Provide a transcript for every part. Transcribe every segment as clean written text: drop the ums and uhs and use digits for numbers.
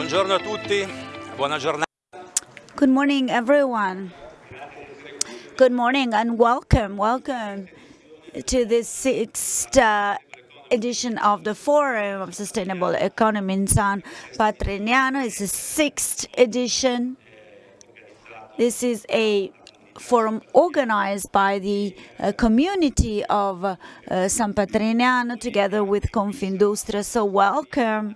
Buongiorno a tutti, buona giornata. Good morning, everyone. Good morning and welcome. Welcome to this sixth edition of the Forum of Sustainable Economy in San Patrignano. It's the sixth edition. This is a forum organized by the community of San Patrignano together with Confindustria. So welcome.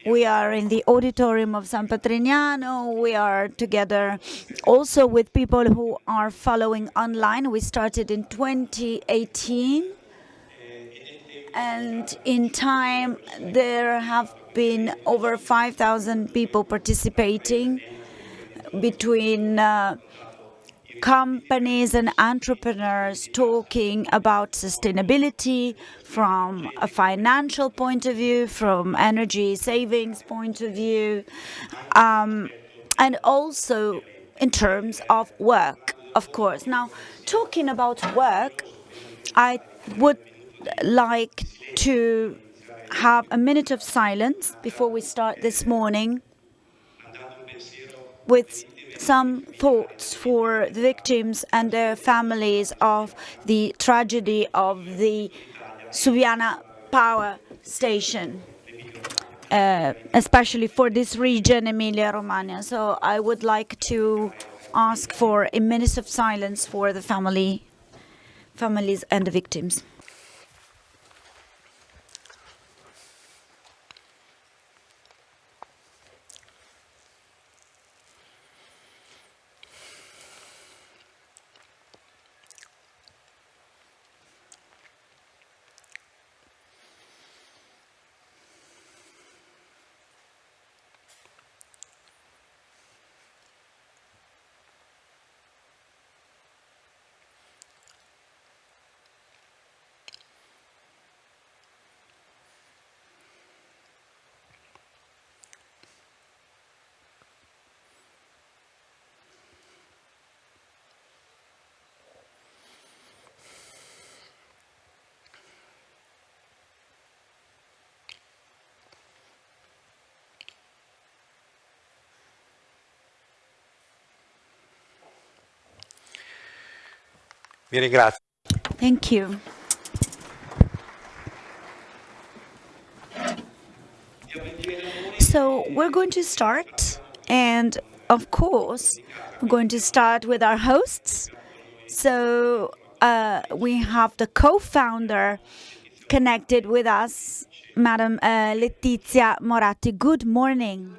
We are in the auditorium of San Patrignano. We are together also with people who are following online. We started in 2018. And in time, there have been over 5,000 people participating between companies and entrepreneurs talking about sustainability from a financial point of view, from energy savings point of view, and also in terms of work, of course. Now, talking about work, I would like to have a minute of silence before we start this morning with some thoughts for the victims and their families of the tragedy of the Subiana power station, especially for this region, Emilia-Romagna. So I would like to ask for a minute of silence for the families and the victims. Vi ringrazio. Thank you. So we're going to start, and of course, we're going to start with our hosts. So we have the co-founder connected with us, Madam Letizia Moratti. Good morning.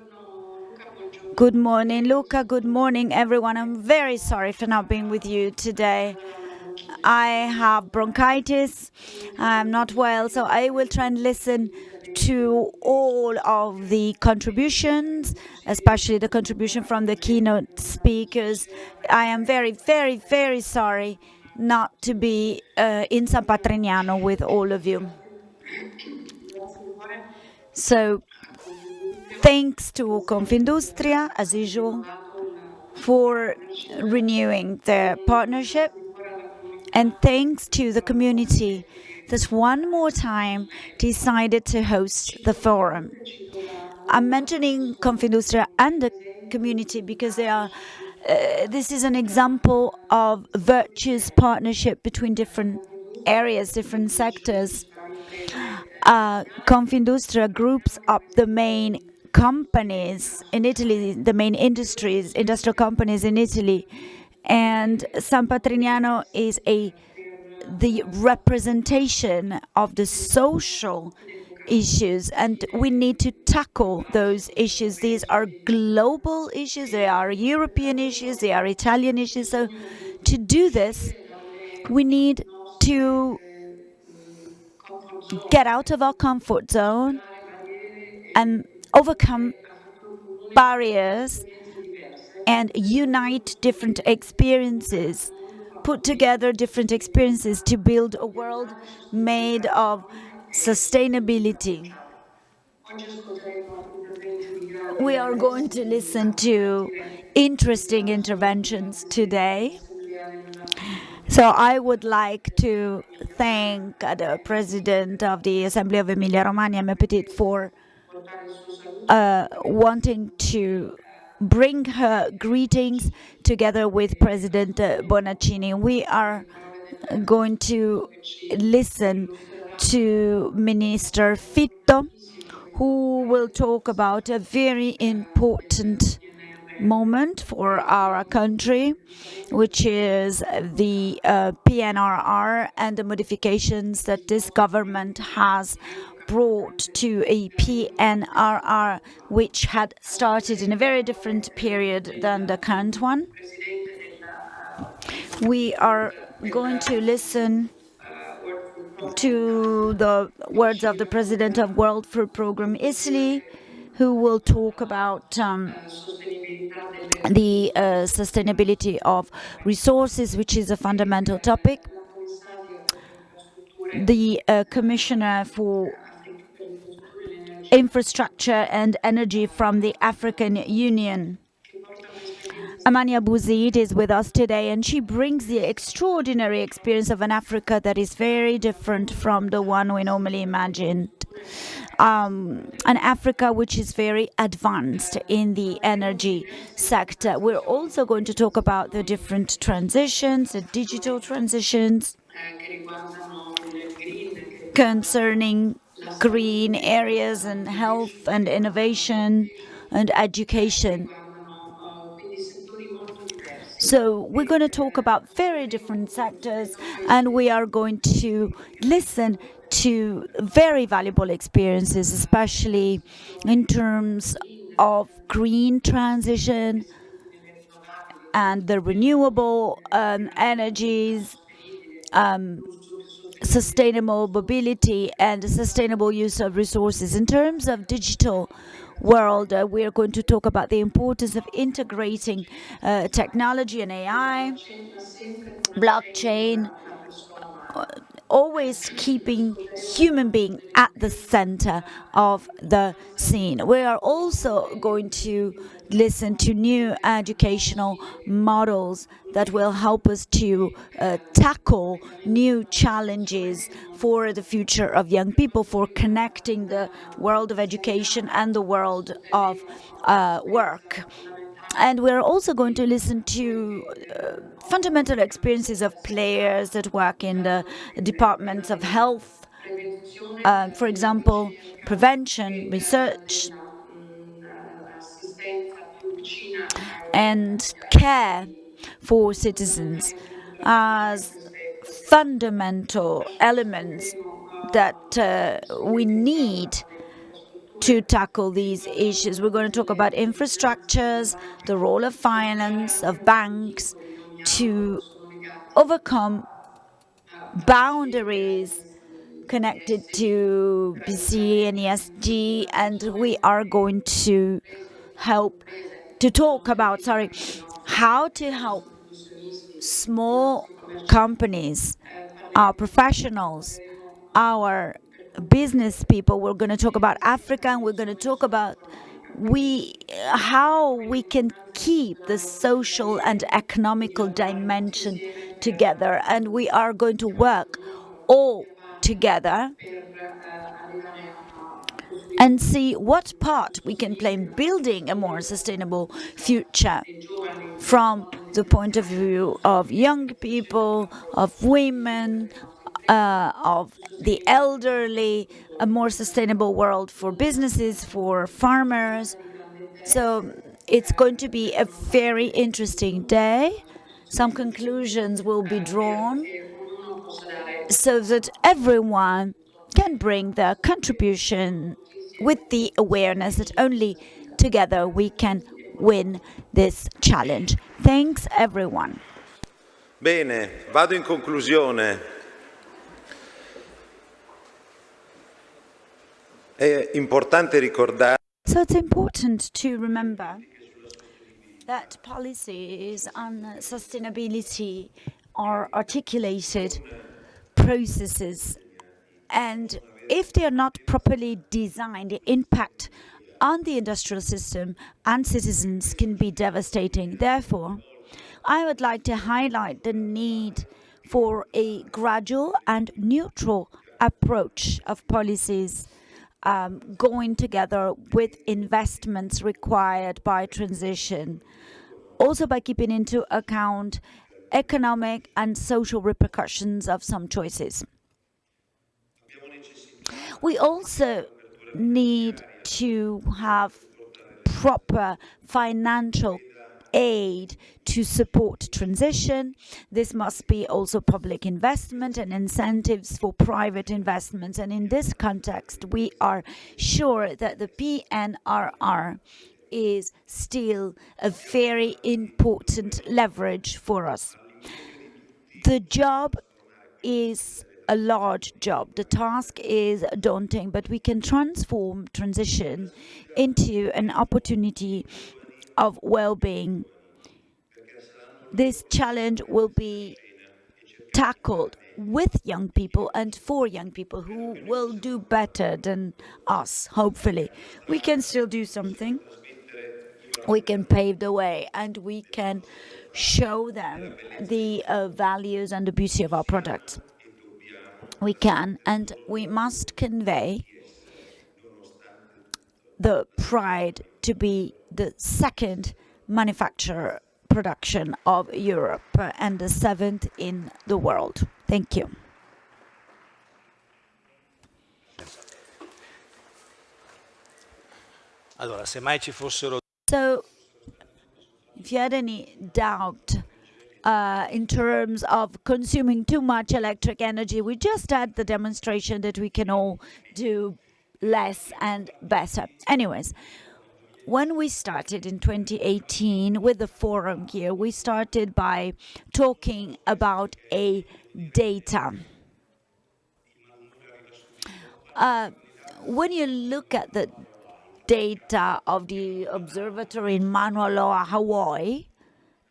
Good morning, Luca. Good morning, everyone. I'm very sorry for not being with you today. I have bronchitis. I'm not well, so I will try and listen to all of the contributions, especially the contribution from the keynote speakers. I am very, very, very sorry not to be in San Patrignano with all of you. So, thanks to Confindustria, as usual, for renewing their partnership. And thanks to the community that one more time decided to host the forum. I'm mentioning Confindustria and the community because they are. This is an example of virtuous partnership between different areas, different sectors. Confindustria groups up the main companies in Italy, the main industrial companies in Italy. And San Patrignano is the representation of the social issues, and we need to tackle those issues. These are global issues, they are European issues, they are Italian issues. So to do this, we need to get out of our comfort zone and overcome barriers and unite different experiences, put together different experiences to build a world made of sustainability. We are going to listen to interesting interventions today. So I would like to thank the President of the Assembly of Emilia-Romagna, Petit, for wanting to bring her greetings together with President Bonaccini. We are going to listen to Minister Fitto, who will talk about a very important moment for our country, which is the PNRR and the modifications that this government has brought to a PNRR which had started in a very different period than the current one. We are going to listen to the words of the president of World Food Programme Italy, who will talk about the sustainability of resources, which is a fundamental topic. The Commissioner for Infrastructure and Energy from the African Union, Amania Bouzid, is with us today, and she brings the extraordinary experience of an Africa that is very different from the one we normally imagined. An Africa which is very advanced in the energy sector. We're also going to talk about the different transitions, the digital transitions concerning green areas and health and innovation and education. So we're going to talk about very different sectors, and we are going to listen to very valuable experiences, especially in terms of green transition and the renewable energies, sustainable mobility and sustainable use of resources. In terms of digital world, we are going to talk about the importance of integrating technology and AI, blockchain, always keeping human being at the center of the scene. We are also going to listen to new educational models that will help us to tackle new challenges for the future of young people, for connecting the world of education and the world of work. And we're also going to listen to fundamental experiences of players that work in the departments of health, for example, prevention, research, and care for citizens as fundamental elements that we need to tackle these issues. We're going to talk about infrastructures, the role of finance, of banks, to overcome boundaries connected to BC and ESG, and we are going to talk about how to help small companies, our professionals, our business people. We're going to talk about Africa, and we're going to talk about how we can keep the social and economical dimension together, and we are going to work all together and see what part we can play in building a more sustainable future from the point of view of young people, of women, of the elderly, a more sustainable world for businesses, for farmers. So it's going to be a very interesting day. Some conclusions will be drawn so that everyone can bring their contribution with the awareness that only together we can win this challenge. Thanks, everyone. Bene, vado in conclusione. È importante ricordare. So it's important to remember that policies on sustainability are articulated processes, and if they are not properly designed, the impact on the industrial system and citizens can be devastating. Therefore, I would like to highlight the need for a gradual and neutral approach of policies going together with investments required by transition, also by keeping into account economic and social repercussions of some choices. We also need to have proper financial aid to support transition. This must be also public investment and incentives for private investments. And in this context, we are sure that the PNRR is still a very important leverage for us. The job is a large job. The task is daunting, but we can transform transition into an opportunity of well-being. This challenge will be tackled with young people and for young people who will do better than us, hopefully. We can still do something. We can pave the way and we can show them the values and the beauty of our products. We can and we must convey the pride to be the second manufacturer production of Europe and the 7th in the world. Thank you. Allora, se mai ci fossero So, if you had any doubt in terms of consuming too much electric energy, we just had the demonstration that we can all do less and better. Anyways, when we started in 2018 with the forum here, we started by talking about a data. When you look at the data of the observatory in Mauna Loa, Hawaii,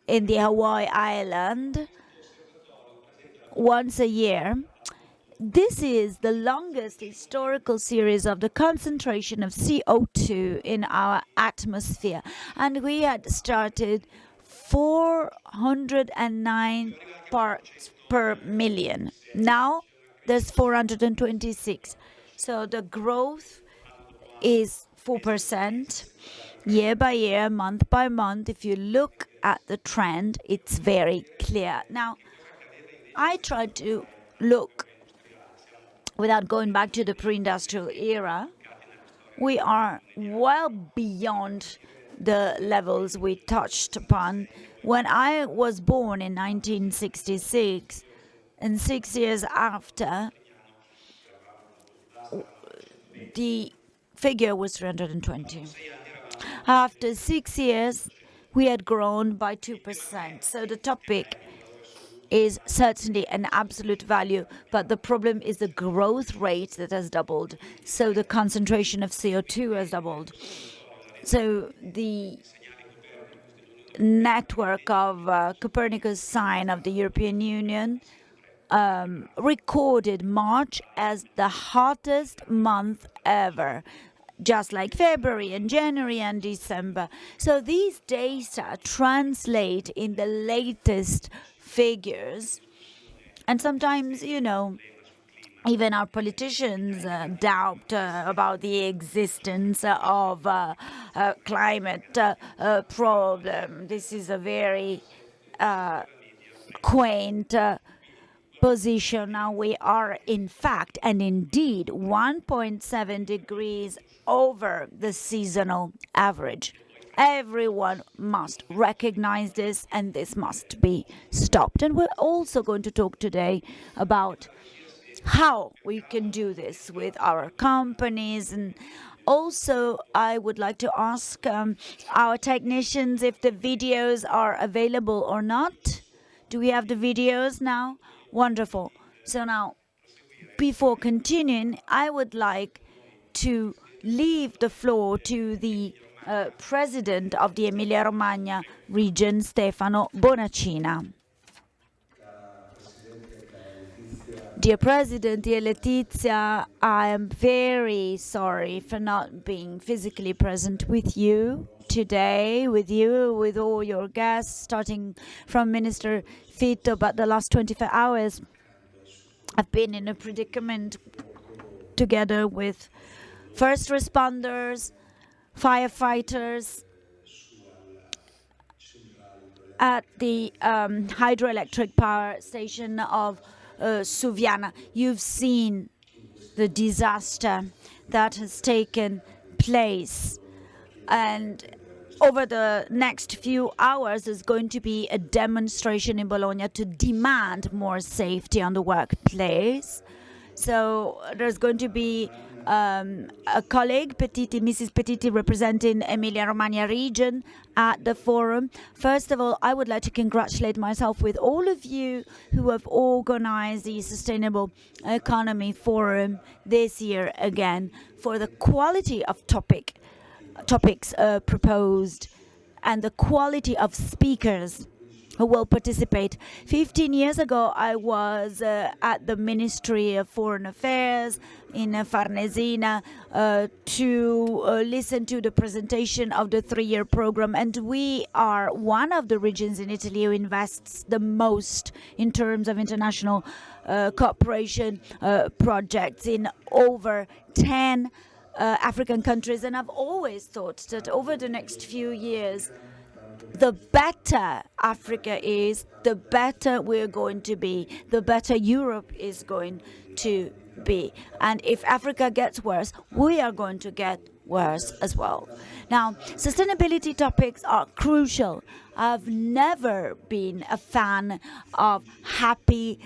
in the Hawaii Island, once a year, this is the longest historical series of the concentration of CO2 in our atmosphere. And we had started 409 parts per million. Now there's 426. So the growth is 4% year by year, month by month. If you look at the trend, it's very clear. Now, I tried to look without going back to the pre-industrial era. We are well beyond the levels we touched upon. When I was born in 1966, and 6 years after, the figure was 320. After 6 years, we had grown by 2%. So the topic is certainly an absolute value, but the problem is the growth rate that has doubled. So the concentration of CO2 has doubled. So the network of Copernicus sign of the European Union recorded March as the hottest month ever, just like February and January and December. So these data translate in the latest figures. And sometimes, you know, even our politicians doubt about the existence of climate problem. This is a very quaint position. Now we are in fact and indeed 1.7 degrees over the seasonal average. Everyone must recognize this, and this must be stopped. And we're also going to talk today about how we can do this with our companies. And also, I would like to ask our technicians if the videos are available or not. Do we have the videos now? Wonderful. So now, before continuing, I would like to leave the floor to the President of the Emilia-Romagna region, Stefano Bonacina. Dear President, dear Letizia, I am very sorry for not being physically present with you today, with all your guests, starting from Minister Fitto, but the last 24 hours I've been in a predicament together with first responders, firefighters at the hydroelectric power station of Suviana. You've seen the disaster that has taken place, and over the next few hours there's going to be a demonstration in Bologna to demand more safety on the workplace. So there's going to be a colleague, Mrs. Petiti, representing Emilia-Romagna region at the forum. First of all, I would like to congratulate myself with all of you who have organized the Sustainable Economy Forum this year again, for the quality of topics proposed and the quality of speakers who will participate. 15 years ago, I was at the Ministry of Foreign Affairs in Farnesina to listen to the presentation of the 3-year program, and we are one of the regions in Italy who invests the most in terms of international cooperation projects in over 10 African countries. And I've always thought that over the next few years, the better Africa is, the better we're going to be, the better Europe is going to be. And if Africa gets worse, we are going to get worse as well. Now, sustainability topics are crucial. I've never been a fan of happy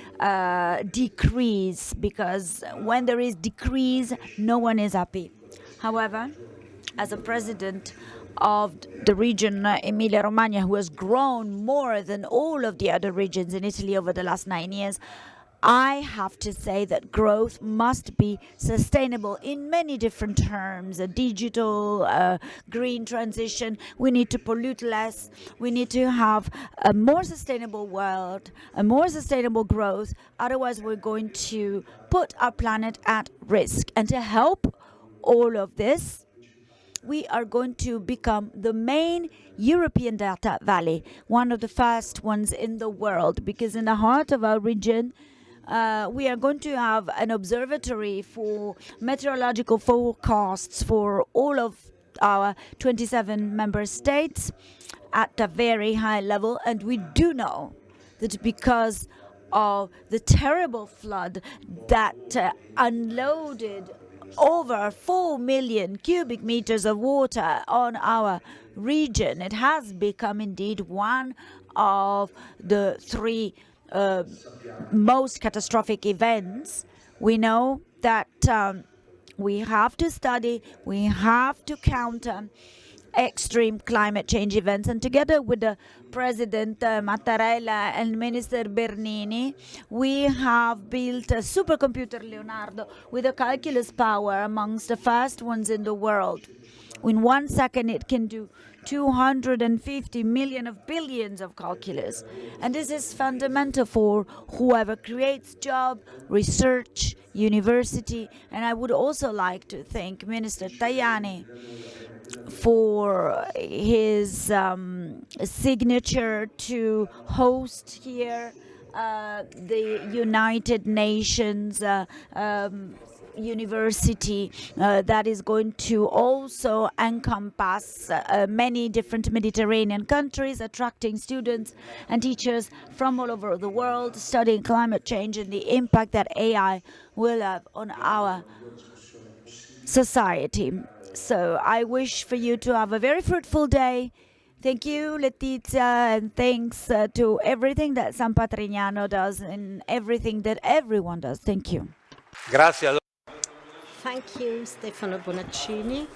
decrease, because when there is decrease, no one is happy. However, as a president of the region Emilia-Romagna, who has grown more than all of the other regions in Italy over the last 9 years, I have to say that growth must be sustainable in many different terms: a digital, green transition. We need to pollute less. We need to have a more sustainable world, a more sustainable growth. Otherwise, we're going to put our planet at risk. And to help all of this, we are going to become the main European data valley, one of the first ones in the world, because in the heart of our region, we are going to have an observatory for meteorological forecasts for all of our 27 member states at a very high level. And we do know that because of the terrible flood that unloaded over 4 million cubic meters of water on our region, it has become indeed one of the 3 most catastrophic events. We know that we have to study, we have to counter extreme climate change events, and together with the President Mattarella and Minister Bernini, we have built a supercomputer Leonardo with a calculus power amongst the first ones in the world. In 1 second, it can do 250 million of billions of calculus. And this is fundamental for whoever creates job, research, university. And I would also like to thank Minister Tajani for his signature to host here the United Nations university that is going to also encompass many different Mediterranean countries, attracting students and teachers from all over the world studying climate change and the impact that AI will have on our society. So I wish for you to have a very fruitful day. Thank you, Letizia, and thanks to everything that San Patrignano does and everything that everyone does. Thank you. Grazie. Thank you, Stefano Bonaccini.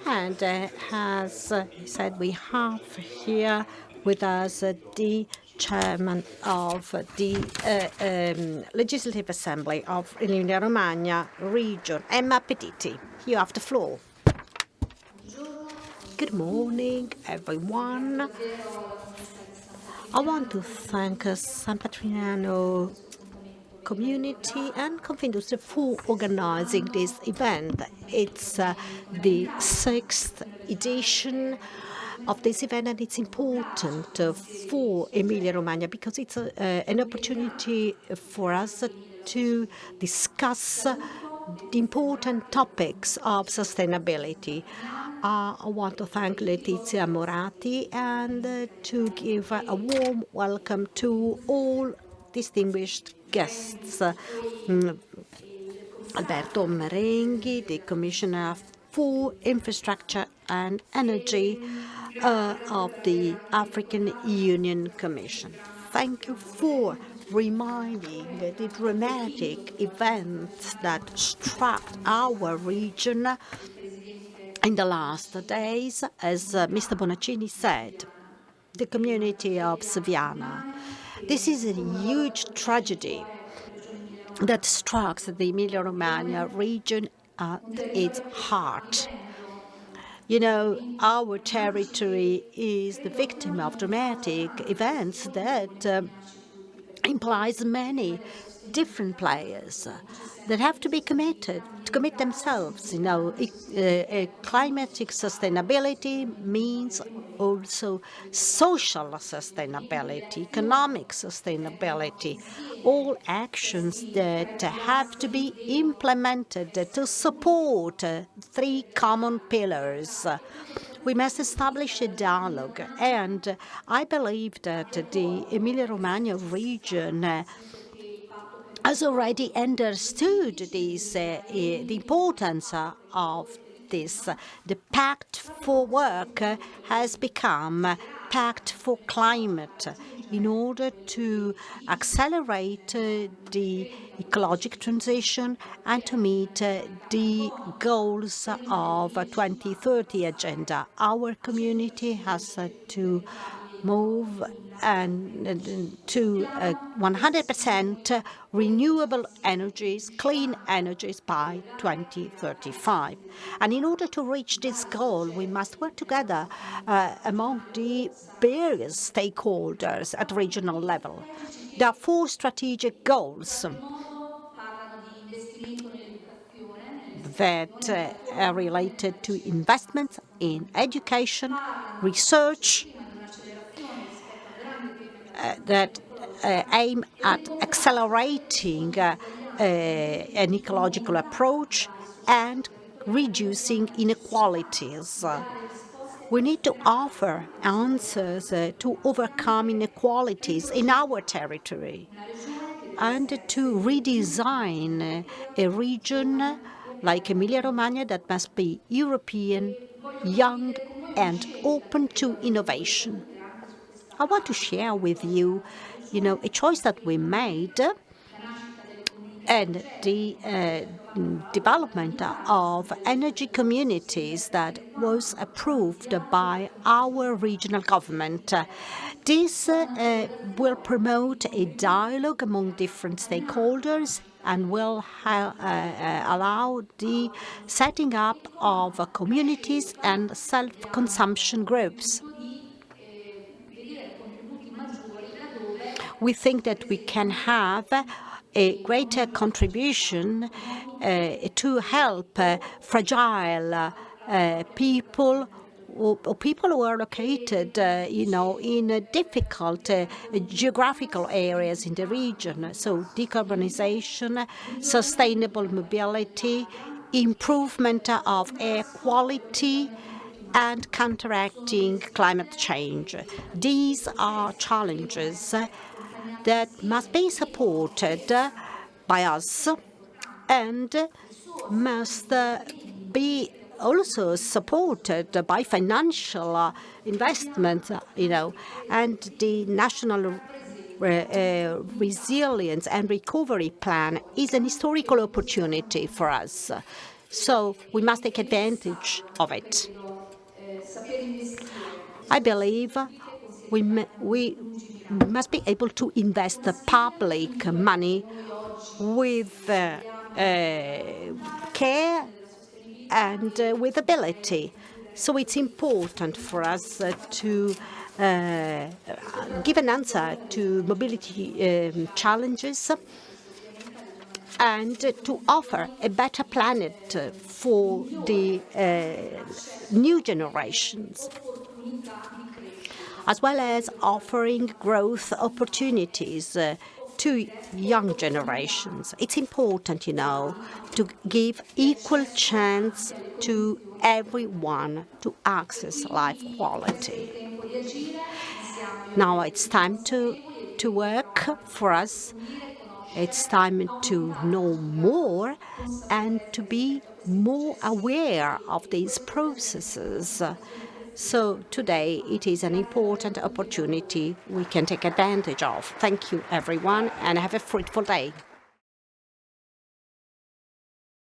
And as he said, we have here with us the chairman of the Legislative Assembly of Emilia-Romagna region, Emma Petiti. You have the floor. Good morning, everyone. I want to thank San Patrignano community and Confindustria for organizing this event. It's the 6th edition of this event, and it's important for Emilia-Romagna because it's an opportunity for us to discuss the important topics of sustainability. I want to thank Letizia Moratti and to give a warm welcome to all distinguished guests. Alberto Merenghi, the Commissioner for Infrastructure and Energy of the African Union Commission. Thank you for reminding the dramatic events that struck our region in the last days. As Mr. Bonaccini said, the community of Saviana. This is a huge tragedy that struck the Emilia-Romagna region at its heart. You know, our territory is the victim of dramatic events that implies many different players that have to be committed, to commit themselves. You know, climatic sustainability means also social sustainability, economic sustainability, all actions that have to be implemented to support three common pillars. We must establish a dialogue, and I believe that the Emilia-Romagna region has already understood this, the importance of this. The Pact for Work has become Pact for Climate in order to accelerate the ecological transition and to meet the goals of 2030 agenda. Our community has to move and to 100% renewable energies, clean energies by 2035. And in order to reach this goal, we must work together among the various stakeholders at regional level. There are 4 strategic goals that are related to investments in education, research, that aim at accelerating an ecological approach and reducing inequalities. We need to offer answers to overcome inequalities in our territory and to redesign a region like Emilia-Romagna that must be European, young, and open to innovation. I want to share with you, a choice that we made and the development of energy communities that was approved by our regional government. This will promote a dialogue among different stakeholders and will allow the setting up of communities and self-consumption groups. We think that we can have a greater contribution to help fragile people or people who are located, in difficult geographical areas in the region. So decarbonization, sustainable mobility, improvement of air quality, and counteracting climate change. These are challenges that must be supported by us and must be also supported by financial investment, and the National Resilience and Recovery Plan is an historical opportunity for us. So we must take advantage of it. I believe we must be able to invest the public money with care and with ability. So it's important for us to give an answer to mobility challenges and to offer a better planet for the new generations, as well as offering growth opportunities to young generations. It's important, to give equal chance to everyone to access life quality. Now it's time to work for us. It's time to know more and to be more aware of these processes. So today it is an important opportunity we can take advantage of. Thank you, everyone, and have a fruitful day.